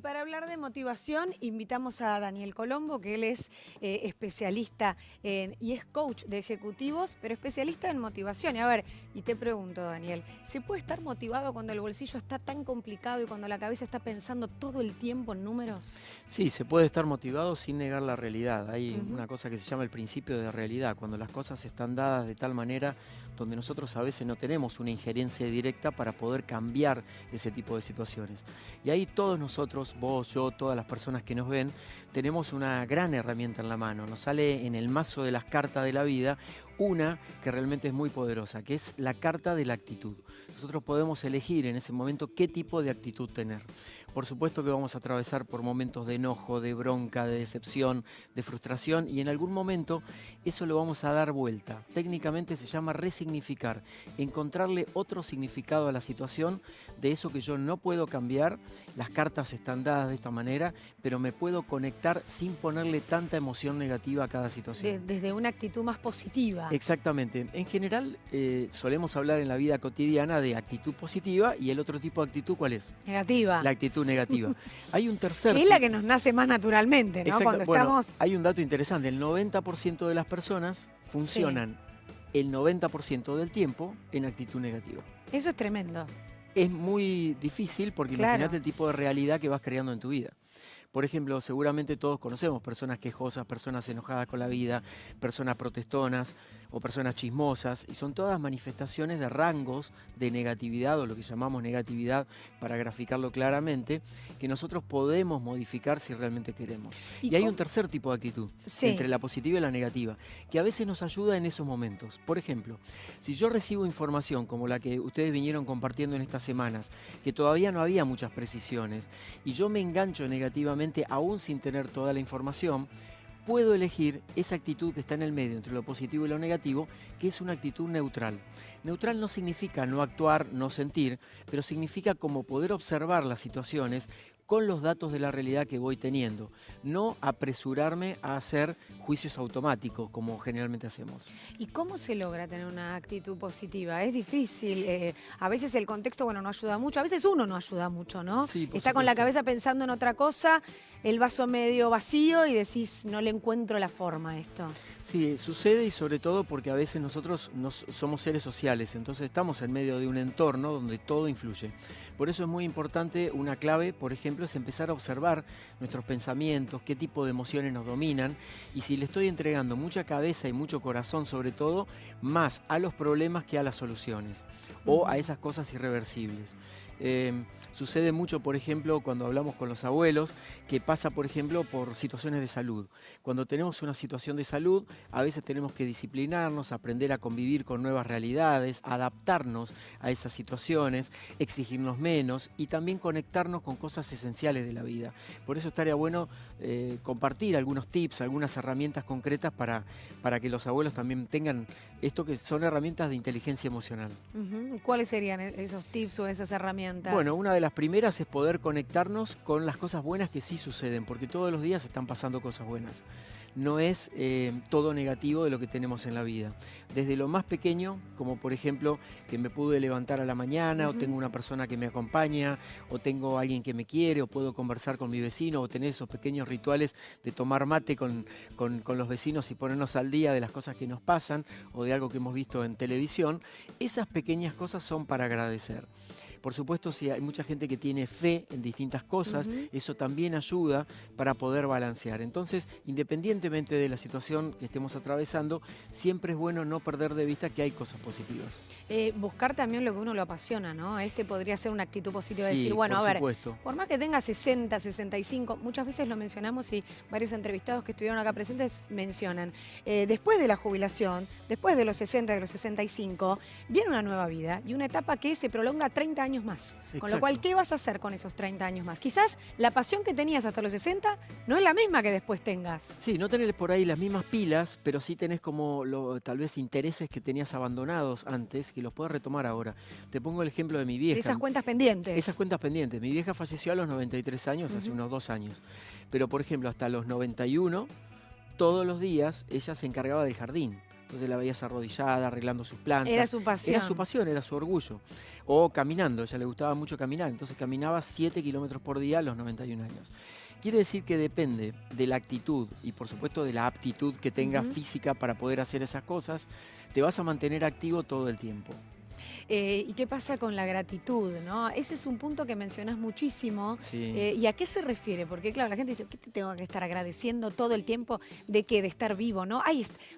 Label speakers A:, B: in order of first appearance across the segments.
A: para hablar de motivación invitamos a Daniel Colombo, que él es especialista y es coach de ejecutivos, pero especialista en motivación. Y a ver, y te pregunto, Daniel, ¿se puede estar motivado cuando el bolsillo está tan complicado y cuando la cabeza está pensando todo el tiempo en números?
B: Sí, se puede estar motivado sin negar la realidad. Hay una cosa que se llama el principio de realidad, cuando las cosas están dadas de tal manera donde nosotros a veces no tenemos una injerencia directa para poder cambiar ese tipo de situaciones. Y ahí todos nosotros, vos, yo, todas las personas que nos ven, tenemos una gran herramienta en la mano. Nos sale en el mazo de las cartas de la vida una que realmente es muy poderosa, que es la carta de la actitud. Nosotros podemos elegir en ese momento qué tipo de actitud tener. Por supuesto que vamos a atravesar por momentos de enojo, de bronca, de decepción, de frustración, y en algún momento eso lo vamos a dar vuelta. Técnicamente se llama resignificar, encontrarle otro significado a la situación de eso que yo no puedo cambiar. Las cartas están dadas de esta manera, pero me puedo conectar sin ponerle tanta emoción negativa a cada situación.
A: Desde una actitud más positiva.
B: Exactamente. En general solemos hablar en la vida cotidiana de actitud positiva, y el otro tipo de actitud, ¿cuál es?
A: Negativa.
B: La actitud negativa. Hay un tercer
A: Que es la que nos nace más naturalmente, ¿no?
B: Exacto.
A: Cuando
B: Bueno,
A: estamos...
B: hay un dato interesante. El 90% de las personas funcionan el 90% del tiempo en actitud negativa.
A: Eso es tremendo.
B: Es muy difícil porque imagínate el tipo de realidad que vas creando en tu vida. Por ejemplo, seguramente todos conocemos personas quejosas, personas enojadas con la vida, personas protestonas o personas chismosas, y son todas manifestaciones de rangos de negatividad, o lo que llamamos negatividad, para graficarlo claramente, que nosotros podemos modificar si realmente queremos. Y hay un tercer tipo de actitud, entre la positiva y la negativa, que a veces nos ayuda en esos momentos. Por ejemplo, si yo recibo información como la que ustedes vinieron compartiendo en estas semanas, que todavía no había muchas precisiones, y yo me engancho negativamente aún sin tener toda la información, puedo elegir esa actitud que está en el medio entre lo positivo y lo negativo, que es una actitud neutral. Neutral no significa no actuar, no sentir, pero significa como poder observar las situaciones con los datos de la realidad que voy teniendo, no apresurarme a hacer juicios automáticos como generalmente hacemos.
A: ¿Y cómo se logra tener una actitud positiva? Es difícil, a veces el contexto, bueno, no ayuda mucho, a veces uno no ayuda mucho, ¿no?
B: Sí,
A: está con la cabeza pensando en otra cosa, el vaso medio vacío y decís, no le encuentro la forma a esto.
B: Sí, sucede, y sobre todo porque a veces nosotros somos seres sociales, entonces estamos en medio de un entorno donde todo influye. Por eso es muy importante, una clave, por ejemplo, es empezar a observar nuestros pensamientos, qué tipo de emociones nos dominan, y si le estoy entregando mucha cabeza y mucho corazón, sobre todo, más a los problemas que a las soluciones, o a esas cosas irreversibles. Sucede mucho, por ejemplo, cuando hablamos con los abuelos, que pasa, por ejemplo, por situaciones de salud. Cuando tenemos una situación de salud, a veces tenemos que disciplinarnos, aprender a convivir con nuevas realidades, adaptarnos a esas situaciones, exigirnos menos y también conectarnos con cosas esenciales de la vida. Por eso estaría bueno compartir algunos tips, algunas herramientas concretas para que los abuelos también tengan esto, que son herramientas de inteligencia emocional.
A: ¿Cuáles serían esos tips o esas herramientas?
B: Bueno, una de las primeras es poder conectarnos con las cosas buenas que sí suceden, porque todos los días están pasando cosas buenas. No es todo negativo de lo que tenemos en la vida. Desde lo más pequeño, como por ejemplo que me pude levantar a la mañana, o tengo una persona que me acompaña, o tengo alguien que me quiere, o puedo conversar con mi vecino, o tener esos pequeños rituales de tomar mate con los vecinos y ponernos al día de las cosas que nos pasan, o de algo que hemos visto en televisión. Esas pequeñas cosas son para agradecer. Por supuesto, si hay mucha gente que tiene fe en distintas cosas, eso también ayuda para poder balancear. Entonces, independientemente de la situación que estemos atravesando, siempre es bueno no perder de vista que hay cosas positivas.
A: Buscar también lo que uno lo apasiona, ¿no? Podría ser una actitud positiva,
B: Sí,
A: decir, bueno,
B: por
A: a ver,
B: supuesto.
A: por más que tenga 60, 65, muchas veces lo mencionamos y varios entrevistados que estuvieron acá presentes mencionan, después de la jubilación, después de los 60, de los 65, viene una nueva vida y una etapa que se prolonga 30 años más.
B: Exacto.
A: Con lo cual, ¿qué vas a hacer con esos 30 años más? Quizás la pasión que tenías hasta los 60 no es la misma que después tengas.
B: Sí, no tenés por ahí las mismas pilas, pero sí tenés como tal vez intereses que tenías abandonados antes, que los puedes retomar ahora. Te pongo el ejemplo de mi vieja.
A: Esas cuentas pendientes.
B: Esas cuentas pendientes. Mi vieja falleció a los 93 años, hace unos 2 años. Pero, por ejemplo, hasta los 91, todos los días ella se encargaba del jardín. entonces la veías arrodillada, arreglando sus plantas.
A: Era su pasión.
B: Era su pasión, era su orgullo. O caminando, a ella le gustaba mucho caminar, entonces caminaba 7 kilómetros por día a los 91 años. Quiere decir que depende de la actitud y por supuesto de la aptitud que tengas física para poder hacer esas cosas, te vas a mantener activo todo el tiempo.
A: ¿Y qué pasa con la gratitud, ¿no? Ese es un punto que mencionás muchísimo.
B: Sí.
A: ¿Y a qué se refiere? Porque claro, la gente dice, ¿qué te tengo que estar agradeciendo todo el tiempo de qué? De estar vivo, ¿no?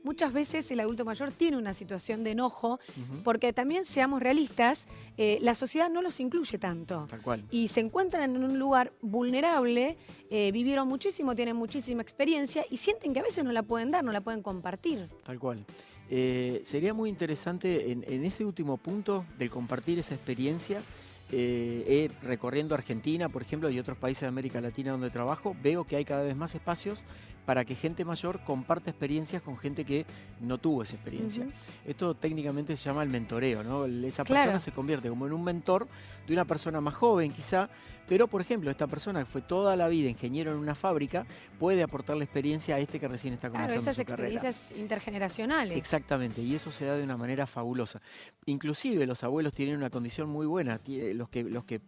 A: Muchas veces el adulto mayor tiene una situación de enojo, porque también, seamos realistas, la sociedad no los incluye tanto.
B: Tal cual.
A: Y se encuentran en un lugar vulnerable, vivieron muchísimo, tienen muchísima experiencia y sienten que a veces no la pueden dar, no la pueden compartir.
B: Tal cual. Sería muy interesante en ese último punto de compartir esa experiencia. Recorriendo Argentina, por ejemplo, y otros países de América Latina donde trabajo, veo que hay cada vez más espacios para que gente mayor comparta experiencias con gente que no tuvo esa experiencia. Esto técnicamente se llama el mentoreo, ¿no? Esa persona se convierte como en un mentor de una persona más joven quizá, pero por ejemplo, esta persona que fue toda la vida ingeniero en una fábrica puede aportar la experiencia a este que recién está comenzando su carrera.
A: Claro, esas experiencias intergeneracionales.
B: Exactamente, y eso se da de una manera fabulosa. Inclusive los abuelos tienen una condición muy buena, los que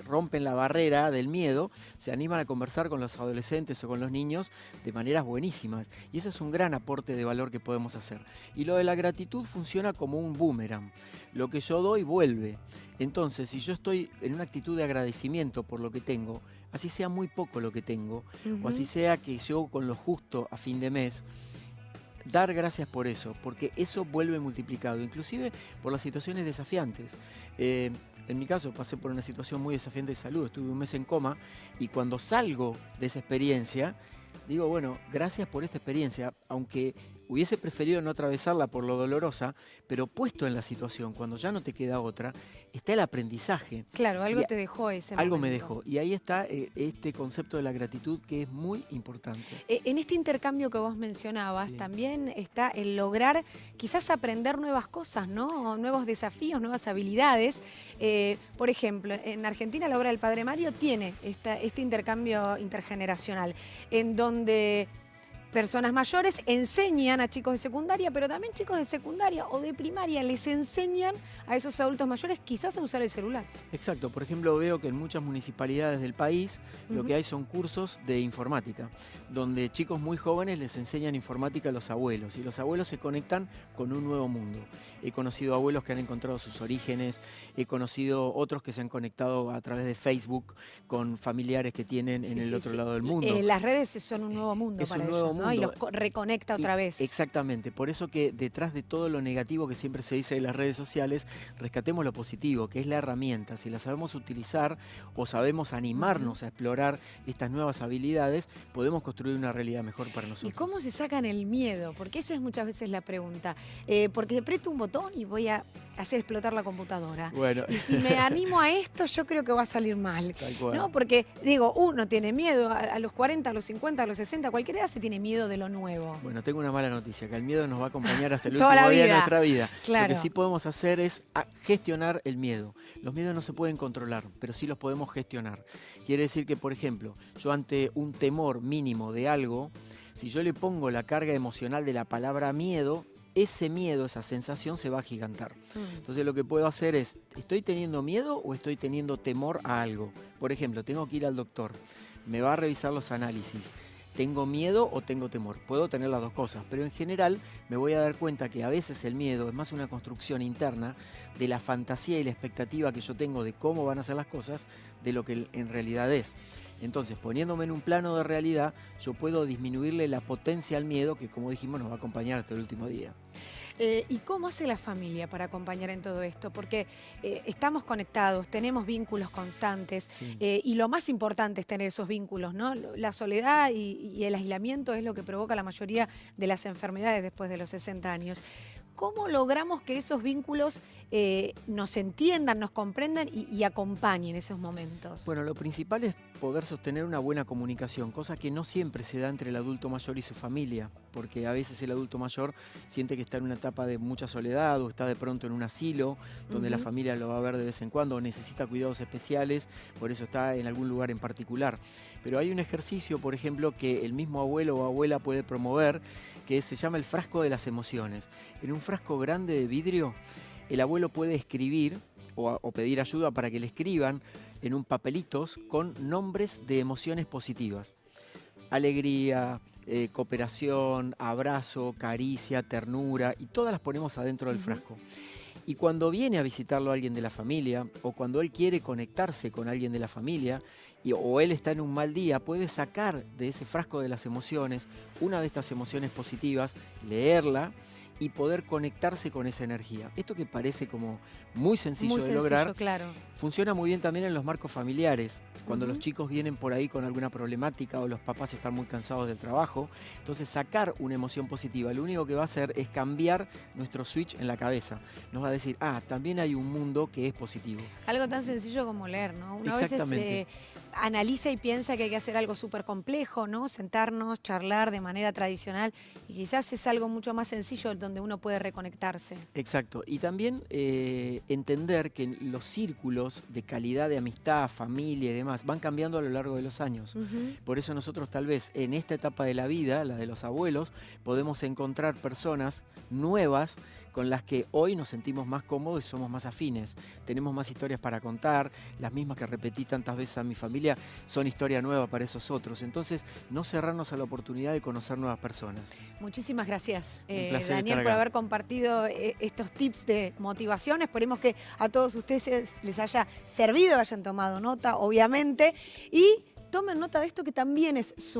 B: rompen la barrera del miedo se animan a conversar con los adolescentes o con los niños de maneras buenísimas, y ese es un gran aporte de valor que podemos hacer. Y lo de la gratitud funciona como un boomerang, lo que yo doy vuelve. Entonces, si yo estoy en una actitud de agradecimiento por lo que tengo, así sea muy poco lo que tengo, o así sea que yo con lo justo a fin de mes, dar gracias por eso, porque eso vuelve multiplicado, inclusive por las situaciones desafiantes. En mi caso pasé por una situación muy desafiante de salud, estuve un mes en coma y cuando salgo de esa experiencia, digo, bueno, gracias por esta experiencia, aunque hubiese preferido no atravesarla por lo dolorosa, pero puesto en la situación, cuando ya no te queda otra, está el aprendizaje.
A: Claro, algo te dejó ese momento.
B: Algo me dejó. Y ahí está este concepto de la gratitud que es muy importante.
A: En este intercambio que vos mencionabas, también está el lograr quizás aprender nuevas cosas, ¿no? Nuevos desafíos, nuevas habilidades. Por ejemplo, en Argentina la obra del Padre Mario tiene este intercambio intergeneracional, en donde personas mayores enseñan a chicos de secundaria, pero también chicos de secundaria o de primaria les enseñan a esos adultos mayores quizás a usar el celular.
B: Exacto, por ejemplo veo que en muchas municipalidades del país lo que hay son cursos de informática, donde chicos muy jóvenes les enseñan informática a los abuelos y los abuelos se conectan con un nuevo mundo. He conocido abuelos que han encontrado sus orígenes, he conocido otros que se han conectado a través de Facebook con familiares que tienen en el otro lado del mundo.
A: Las redes son un nuevo mundo para ellos, ¿no? Y los reconecta otra vez.
B: Exactamente, por eso que detrás de todo lo negativo que siempre se dice de las redes sociales, rescatemos lo positivo, que es la herramienta. Si la sabemos utilizar o sabemos animarnos a explorar estas nuevas habilidades, podemos construir una realidad mejor para nosotros.
A: ¿Y cómo se sacan el miedo? Porque esa es muchas veces la pregunta. Porque aprieto un botón y voy a hacer explotar la computadora.
B: Bueno.
A: Y si me animo a esto, yo creo que va a salir mal.
B: Tal cual.
A: ¿No? Porque, digo, uno tiene miedo a los 40, a los 50, a los 60, a cualquier edad se tiene miedo de lo nuevo.
B: Bueno, tengo una mala noticia, que el miedo nos va a acompañar hasta el
A: Toda
B: último
A: la
B: día de
A: vida.
B: nuestra vida.
A: Claro.
B: Lo que sí podemos hacer es gestionar el miedo. Los miedos no se pueden controlar, pero sí los podemos gestionar. Quiere decir que, por ejemplo, yo ante un temor mínimo de algo, si yo le pongo la carga emocional de la palabra miedo, ese miedo, esa sensación se va a agigantar. Entonces lo que puedo hacer es, ¿estoy teniendo miedo o estoy teniendo temor a algo? Por ejemplo, tengo que ir al doctor, me va a revisar los análisis. ¿Tengo miedo o tengo temor? Puedo tener las dos cosas, pero en general me voy a dar cuenta que a veces el miedo es más una construcción interna de la fantasía y la expectativa que yo tengo de cómo van a ser las cosas de lo que en realidad es. Entonces, poniéndome en un plano de realidad, yo puedo disminuirle la potencia al miedo que, como dijimos, nos va a acompañar hasta el último día.
A: ¿Y cómo hace la familia para acompañar en todo esto? Porque estamos conectados, tenemos vínculos constantes y lo más importante es tener esos vínculos, ¿no? La soledad y el aislamiento es lo que provoca la mayoría de las enfermedades después de los 60 años. ¿Cómo logramos que esos vínculos nos entiendan, nos comprendan y acompañen esos momentos?
B: Bueno, lo principal es poder sostener una buena comunicación, cosa que no siempre se da entre el adulto mayor y su familia. porque a veces el adulto mayor siente que está en una etapa de mucha soledad o está de pronto en un asilo donde la familia lo va a ver de vez en cuando o necesita cuidados especiales, por eso está en algún lugar en particular. Pero hay un ejercicio, por ejemplo, que el mismo abuelo o abuela puede promover, que se llama el frasco de las emociones. En un frasco grande de vidrio, el abuelo puede escribir o pedir ayuda para que le escriban en un papelitos con nombres de emociones positivas. Alegría, cooperación, abrazo, caricia, ternura, y todas las ponemos adentro del frasco. Y cuando viene a visitarlo alguien de la familia, o cuando él quiere conectarse con alguien de la familia, o él está en un mal día, puede sacar de ese frasco de las emociones una de estas emociones positivas, leerla y poder conectarse con esa energía. Esto que parece como muy sencillo de lograr,
A: claro.
B: funciona muy bien también en los marcos familiares. Cuando los chicos vienen por ahí con alguna problemática o los papás están muy cansados del trabajo, entonces sacar una emoción positiva, lo único que va a hacer es cambiar nuestro switch en la cabeza. Nos va a decir, también hay un mundo que es positivo.
A: Algo tan sencillo como leer, ¿no? Uno a veces analiza y piensa que hay que hacer algo súper complejo, ¿no? Sentarnos, charlar de manera tradicional, y quizás es algo mucho más sencillo donde uno puede reconectarse.
B: Exacto. Y también entender que los círculos de calidad de amistad, familia y demás van cambiando a lo largo de los años. Por eso nosotros tal vez en esta etapa de la vida, la de los abuelos, podemos encontrar personas nuevas con las que hoy nos sentimos más cómodos y somos más afines. Tenemos más historias para contar, las mismas que repetí tantas veces a mi familia son historia nueva para esos otros. Entonces, no cerrarnos a la oportunidad de conocer nuevas personas.
A: Muchísimas gracias,
B: Daniel,
A: por haber compartido estos tips de motivación. Esperemos que a todos ustedes les haya servido, hayan tomado nota, obviamente, y tomen nota de esto que también es sumamente